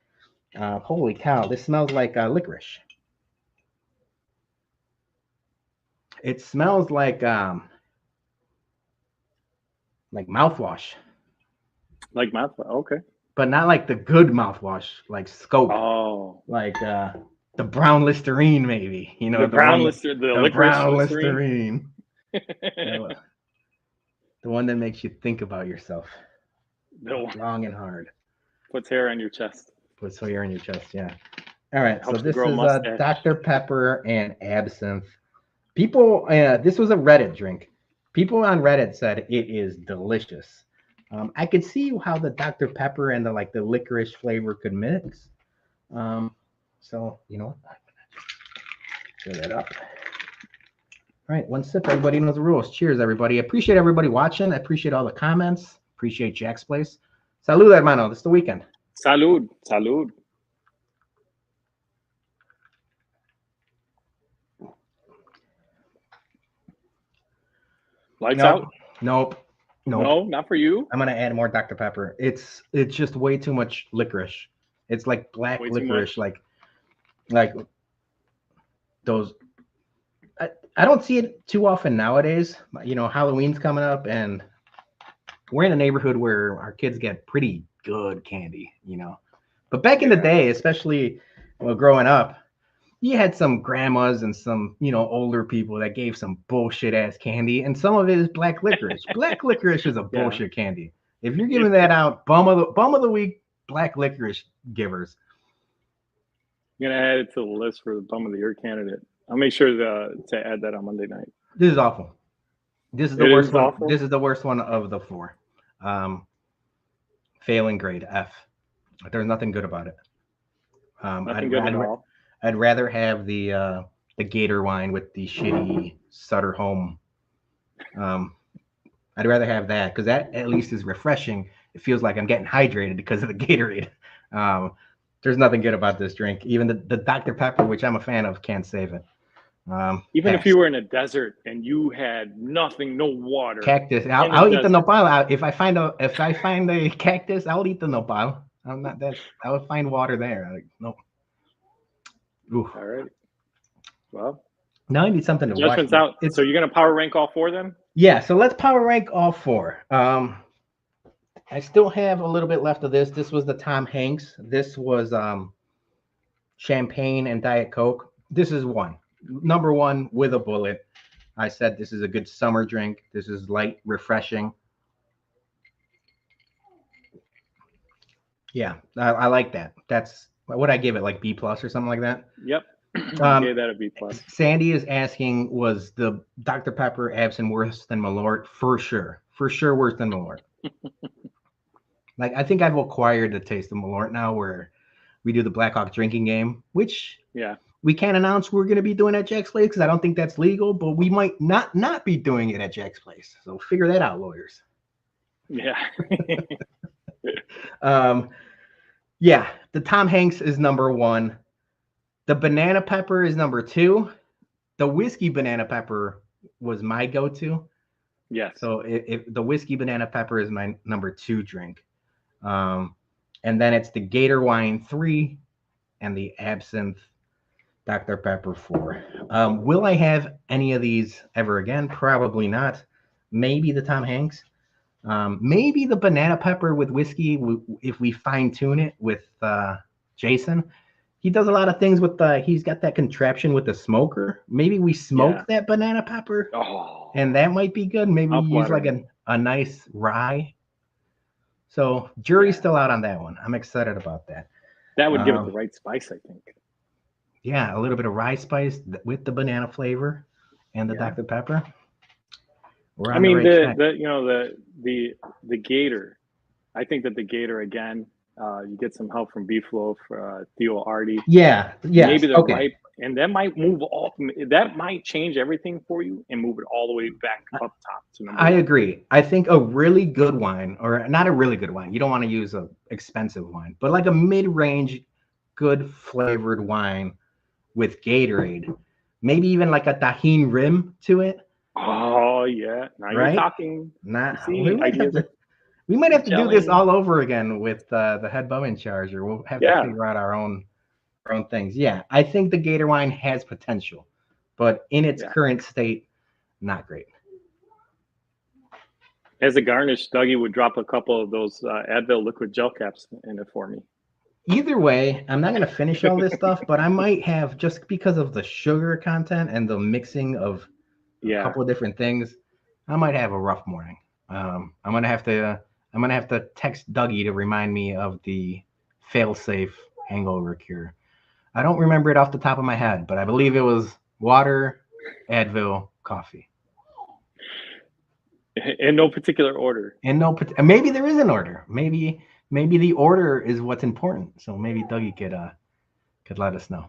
Holy cow, this smells like licorice. It smells like mouthwash. Like mouthwash, okay. But not like the good mouthwash, like Scope. Oh. Like the brown Listerine, maybe. The brown Listerine, the brown Listerine. The one that makes you think about yourself. Long and hard. Puts hair on your chest. Puts hair on your chest, yeah. All right, so this is Dr. Pepper and absinthe. People, this was a Reddit drink. People on Reddit said it is delicious. I could see how the Dr. Pepper and the licorice flavor could mix. So, you know what? Fill that up. All right, one sip. Everybody knows the rules. Cheers, everybody. Appreciate everybody watching. I appreciate all the comments. Appreciate Jack's Place. Salud, hermano. This is the weekend. Salud. Salud. Lights out? Nope. No, not for you. I'm gonna add more Dr. Pepper. It's just way too much licorice. It's like black licorice, like those. I don't see it too often nowadays. Halloween's coming up, and we're in a neighborhood where our kids get pretty good candy. But back in the day, especially growing up, you had some grandmas and some older people that gave some bullshit ass candy, and some of it is black licorice. Black licorice is a bullshit candy. If you're giving that out, bum of the week, black licorice givers. I'm gonna add it to the list for the bum of the year candidate. I'll make sure to add that on Monday night. This is awful. This is the worst one. Awful? This is the worst one of the 4. Failing grade F. There's nothing good about it. Nothing good at all. I'd rather have the Gator wine with the shitty Sutter Home. I'd rather have that because that at least is refreshing. It feels like I'm getting hydrated because of the Gatorade. There's nothing good about this drink. Even the Dr. Pepper, which I'm a fan of, can't save it. Even if you were in a desert and you had nothing, no water, cactus, I'll eat the nopal. If I find a cactus, I'll eat the nopal. I'm not that. I will find water there. Like, nope. Ooh. All right. Well, now I need something to watch. Judgment's out. So you're gonna power rank all 4 then? Yeah. So let's power rank all 4. I still have a little bit left of this. This was the Tom Hanks. This was champagne and Diet Coke. This is number 1 with a bullet. I said this is a good summer drink. This is light, refreshing. Yeah, I like that. That's what I give it, like B+ or something like that. Yep. I gave that a B+. Sandy is asking, was the Dr. Pepper absinthe worse than Malort? For sure worse than Malort. Like, I think I've acquired the taste of Malort now, where we do the Blackhawk drinking game, which we can't announce we're going to be doing at Jack's Place because I don't think that's legal, but we might not be doing it at Jack's Place. So figure that out, lawyers. Yeah. Yeah, the Tom Hanks is number 1. The banana pepper is number 2. The whiskey banana pepper was my go-to. Yes. So if the whiskey banana pepper is my number 2 drink. And then it's the Gator wine 3 and the absinthe Dr. Pepper 4. Will I have any of these ever again? Probably not. Maybe the Tom Hanks. Maybe the banana pepper with whiskey, if we fine tune it with Jason. He does a lot of things with he's got that contraption with the smoker. Maybe we smoke that banana pepper, and that might be good. Maybe we use like a nice rye. So jury's still out on that one. I'm excited about that. That would give it the right spice, I think. Yeah, a little bit of rye spice with the banana flavor and the Dr. Pepper. I mean, the Gator. I think that the Gator again. You get some help from Beeflo for Theo Artie. Yeah. Maybe they're ripe, and that might move all. That might change everything for you and move it all the way back up top to number 1. I agree. I think a really good wine, or not a really good wine. You don't want to use an expensive wine, but like a mid-range, good flavored wine with Gatorade, maybe even like a tahini rim to it. Oh yeah, now you're talking. We might have to do this all over again with the head bum in charge, or we'll have to figure out our own things. Yeah, I think the Gator wine has potential, but in its current state, not great. As a garnish, Dougie would drop a couple of those Advil liquid gel caps in it for me. Either way, I'm not going to finish all this stuff, but I might have, just because of the sugar content and the mixing of a couple of different things, I might have a rough morning. I'm gonna have to text Dougie to remind me of the fail-safe hangover cure. I don't remember it off the top of my head, but I believe it was water, Advil, coffee. In no particular order. Maybe there is an order. Maybe the order is what's important. So maybe Dougie could let us know.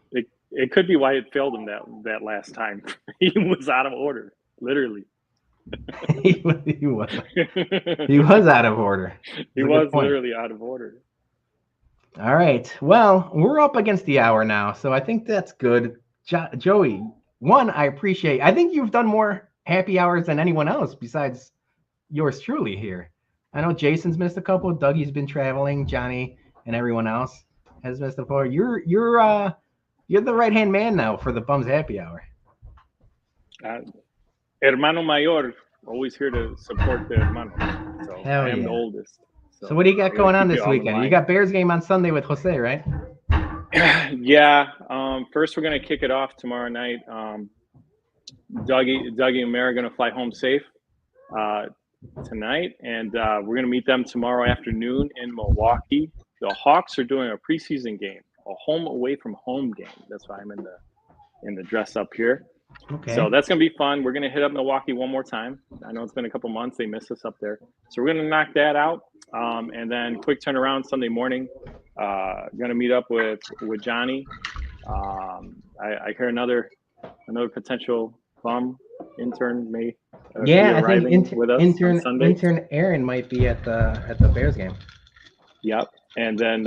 It could be why it failed him that last time. He was out of order, literally. he was out of order. He was literally out of order. All right. Well, we're up against the hour now, so I think that's good. Joey, I appreciate. I think you've done more happy hours than anyone else besides yours truly here. I know Jason's missed a couple. Dougie's been traveling. Johnny and everyone else has missed a couple. You're the right-hand man now for the Bums Happy Hour. Hermano Mayor, always here to support the hermano. So I am the oldest. So what do you got going on this weekend? You got Bears game on Sunday with Jose, right? Yeah. First, we're going to kick it off tomorrow night. Dougie and Mary are going to fly home safe tonight, and we're going to meet them tomorrow afternoon in Milwaukee. The Hawks are doing a preseason game, a home away from home game. That's why I'm in the dress up here. Okay. So that's going to be fun. We're going to hit up Milwaukee one more time. I know it's been a couple months. They missed us up there. So we're going to knock that out. And then quick turnaround Sunday morning. Going to meet up with Johnny. I hear another potential bum intern may be arriving with us on Sunday. Intern Aaron might be at the Bears game. Yep. And then,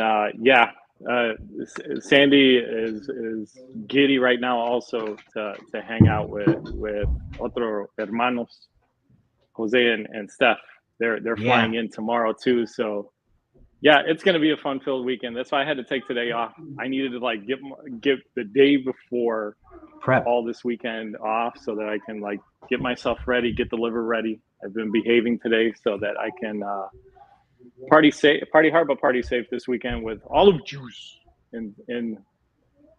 Sandy is giddy right now also to hang out with otro hermanos, Jose and Steph. They're flying in tomorrow too. So yeah, it's going to be a fun-filled weekend. That's why I had to take today off. I needed to like get the day before Prep all this weekend off so that I can like get myself ready, get the liver ready. I've been behaving today so that I can party hard, but party safe this weekend with olive juice in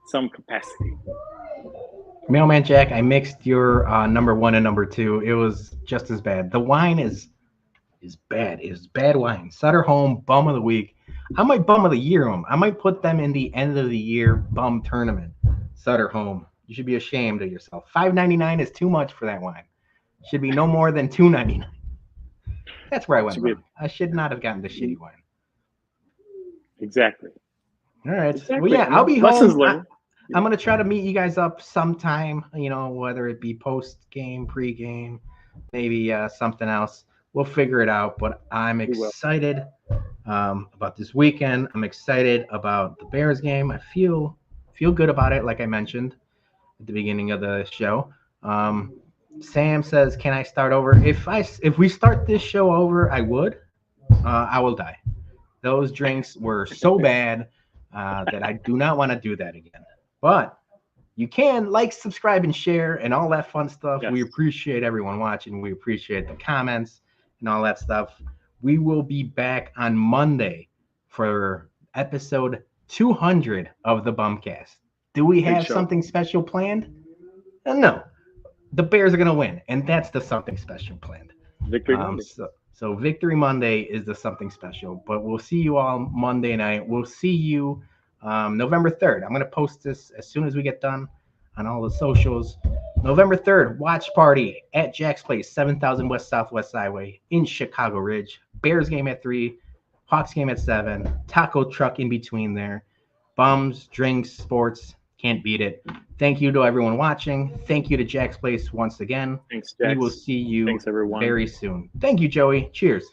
some capacity. Mailman Jack, I mixed your number 1 and number 2. It was just as bad. The wine is bad. It's bad wine. Sutter Home Bum of the Week. I might Bum of the Year them. I might put them in the end of the year bum tournament. Sutter Home. You should be ashamed of yourself. $5.99 is too much for that wine. Should be no more than $2.99. That's where I went wrong. I should not have gotten the shitty wine. Exactly. All right. Exactly. Well, yeah, I'll be Lessons home. learned. I'm going to try to meet you guys up sometime, whether it be post-game, pre-game, maybe something else. We'll figure it out, but I'm excited about this weekend. I'm excited about the Bears game. I feel good about it, like I mentioned at the beginning of the show. Sam says, "Can I start over?" If we start this show over, I would. I will die. Those drinks were so bad that I do not want to do that again. But you can like, subscribe, and share, and all that fun stuff. Yes. We appreciate everyone watching. We appreciate the comments and all that stuff. We will be back on Monday for episode 200 of the Bumcast. Do we have something special planned? No. The Bears are going to win, and that's the something special planned. Victory Monday. So Victory Monday is the something special. But we'll see you all Monday night. We'll see you November 3rd. I'm going to post this as soon as we get done on all the socials. November 3rd, watch party at Jack's Place, 7000 West Southwest Highway in Chicago Ridge. Bears game at 3, Hawks game at 7, taco truck in between there. Bums, drinks, sports, can't beat it. Thank you to everyone watching. Thank you to Jack's Place once again. Thanks, Jax. We will see you everyone. Very soon. Thank you, Joey. Cheers.